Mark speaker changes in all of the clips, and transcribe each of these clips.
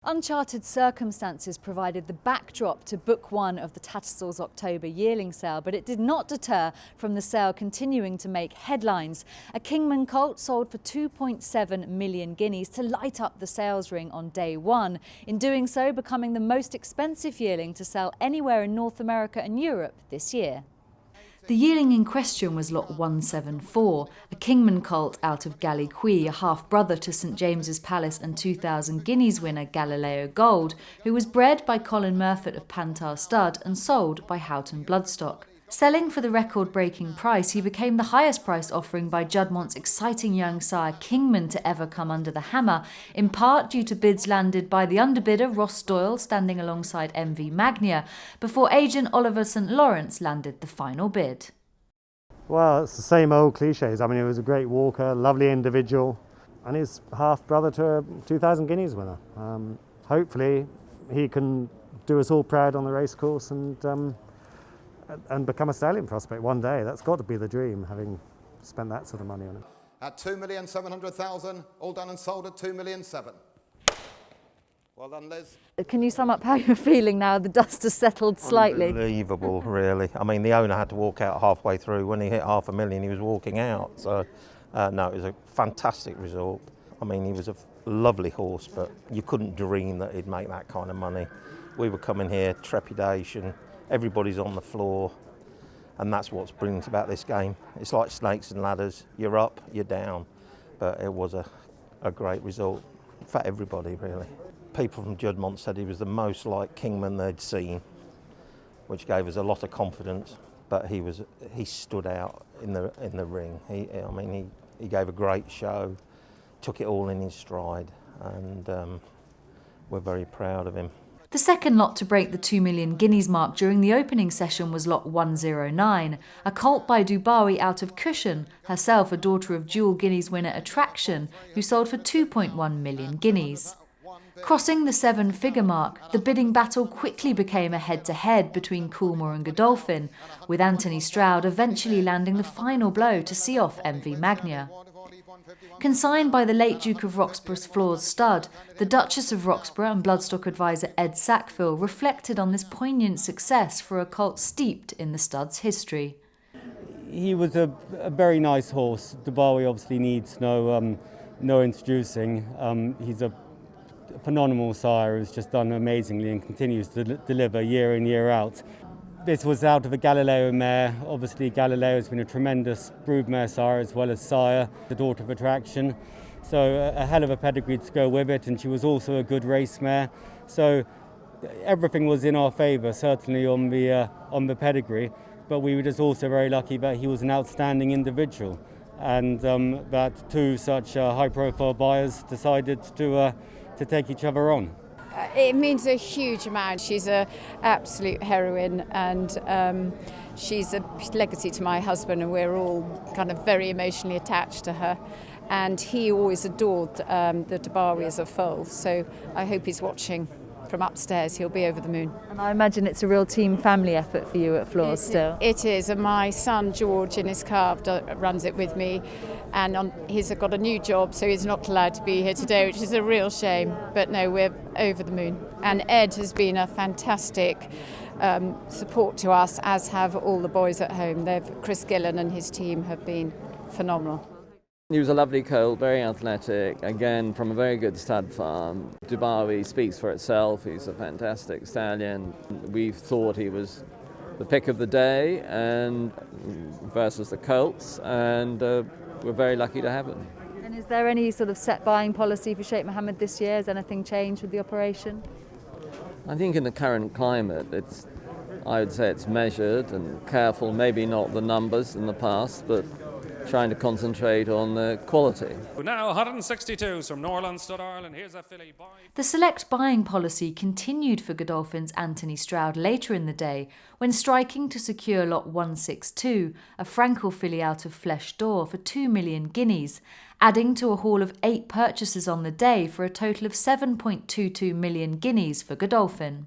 Speaker 1: Uncharted circumstances provided the backdrop to Book 1 of the Tattersalls October Yearling sale, but it did not deter from the sale continuing to make headlines. A Kingman colt sold for 2.7 million guineas to light up the sales ring on day one, in doing so becoming the most expensive yearling to sell anywhere in North America and Europe this year. The yearling in question was lot 174, a Kingman colt out of Guineas, a half-brother to St James's Palace and 2,000 guineas winner Galileo Gold, who was bred by Colin Murphy of Pantar Stud and sold by Houghton Bloodstock. Selling for the record-breaking price, he became the highest-priced offering by Juddmonte's exciting young sire Kingman to ever come under the hammer, in part due to bids landed by the underbidder Ross Doyle standing alongside MV Magnia, before agent Oliver St Lawrence landed the final bid.
Speaker 2: Well, it's the same old cliches. I mean, he was a great walker, lovely individual, and he's half-brother to a 2,000 guineas winner. Hopefully, he can do us all proud on the racecourse and become a stallion prospect one day. That's got to be the dream, having spent that sort of money on it.
Speaker 3: At 2,700,000, all done and sold at 2,700,000. Well done, Liz.
Speaker 1: Can you sum up how you're feeling now the dust has settled slightly?
Speaker 4: Unbelievable, really. I mean, the owner had to walk out halfway through. When he hit $500,000, he was walking out. So, no, it was a fantastic result. I mean, he was a lovely horse, but you couldn't dream that he'd make that kind of money. We were coming here, trepidation. Everybody's on the floor, and that's what's brilliant about this game. It's like snakes and ladders. You're up, you're down, but it was a great result for everybody, really. People from Juddmonte said he was the most like Kingman they'd seen, which gave us a lot of confidence. But he stood out in the ring. He gave a great show, took it all in his stride, and we're very proud of him.
Speaker 1: The second lot to break the 2 million guineas mark during the opening session was lot 109, a colt by Dubawi out of Cushion, herself a daughter of dual guineas winner Attraction, who sold for 2.1 million guineas. Crossing the seven-figure mark, the bidding battle quickly became a head-to-head between Coolmore and Godolphin, with Anthony Stroud eventually landing the final blow to see off MV Magnia. Consigned by the late Duke of Roxburgh's Floors stud, the Duchess of Roxburgh and bloodstock advisor Ed Sackville reflected on this poignant success for a colt steeped in the stud's history.
Speaker 5: He was a very nice horse. Dubawi obviously needs no introducing. He's a phenomenal sire who's just done amazingly and continues to deliver year in, year out. This was out of a Galileo mare. Obviously, Galileo has been a tremendous broodmare sire as well as sire, the daughter of Attraction. So a hell of a pedigree to go with it, and she was also a good race mare. So everything was in our favour, certainly on the pedigree. But we were just also very lucky that he was an outstanding individual, and that two such high-profile buyers decided to take each other on.
Speaker 6: It means a huge amount. She's an absolute heroine, and she's a legacy to my husband, and we're all kind of very emotionally attached to her. And he always adored the Dubawi as a foal, so I hope he's watching from upstairs. He'll be over the moon.
Speaker 1: And I imagine it's a real team family effort for you at Floors still.
Speaker 6: It is, and my son George in his car runs it with me, and he's got a new job, so he's not allowed to be here today, which is a real shame. But no, we're over the moon. And Ed has been a fantastic support to us, as have all the boys at home. Chris Gillen and his team have been phenomenal.
Speaker 7: He was a lovely colt, very athletic, again from a very good stud farm. Dubawi speaks for itself. He's a fantastic stallion. We thought he was the pick of the day and versus the colts, and we're very lucky to have him.
Speaker 1: And is there any sort of set buying policy for Sheikh Mohammed this year? Has anything changed with the operation?
Speaker 7: I think in the current climate, I would say it's measured and careful, maybe not the numbers in the past, but trying to concentrate on the quality.
Speaker 8: Now 162 from Norland Stud Ireland. Here's a filly by.
Speaker 1: The select buying policy continued for Godolphin's Anthony Stroud later in the day, when striking to secure lot 162, a Frankel filly out of Flesh Door, for 2 million guineas, adding to a haul of 8 purchases on the day for a total of 7.22 million guineas for Godolphin.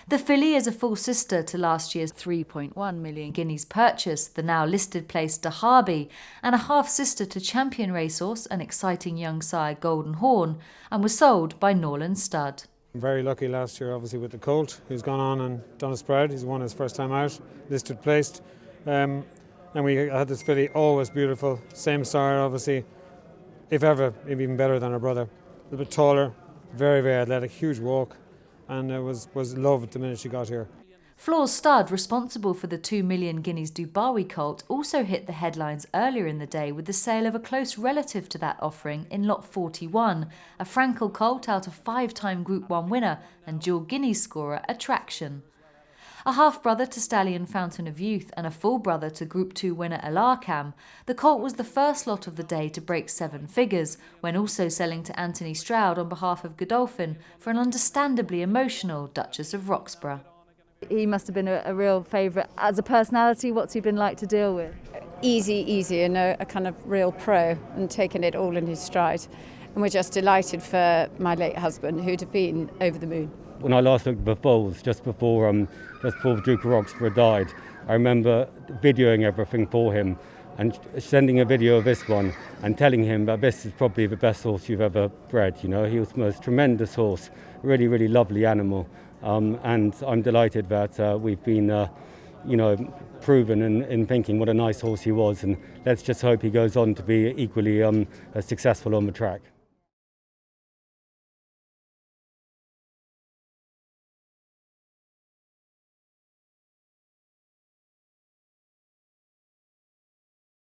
Speaker 1: The filly is a full sister to last year's 3.1 million guineas purchase, the now listed place Derby, and a half-sister to champion racehorse, an exciting young sire Golden Horn, and was sold by Norland Stud.
Speaker 9: Very lucky last year, obviously, with the colt, who's gone on and done us proud. He's won his first time out, listed placed. And we had this filly, always beautiful, same sire, obviously, if ever, even better than her brother. A little bit taller, very, very athletic, huge walk, and was loved the minute she got here.
Speaker 1: Floor's Stud, responsible for the 2 million guineas Dubawi colt, also hit the headlines earlier in the day with the sale of a close relative to that offering in lot 41, a Frankel colt out of 5-time Group 1 winner and dual guineas scorer Attraction. A half-brother to stallion Fountain of Youth and a full brother to Group 2 winner Elarcam, the colt was the first lot of the day to break 7 figures, when also selling to Anthony Stroud on behalf of Godolphin for an understandably emotional Duchess of Roxburgh. He must have been a real favourite. As a personality, what's he been like to deal with?
Speaker 6: Easy, and a kind of real pro, and taking it all in his stride. And we're just delighted for my late husband, who'd have been over the moon.
Speaker 5: When I last looked at the foals, just before the Duke of Roxburgh died, I remember videoing everything for him and sending a video of this one and telling him that this is probably the best horse you've ever bred. You know, he was the most tremendous horse, really, really lovely animal. And I'm delighted that we've been, proven in thinking what a nice horse he was. And let's just hope he goes on to be equally successful on the track.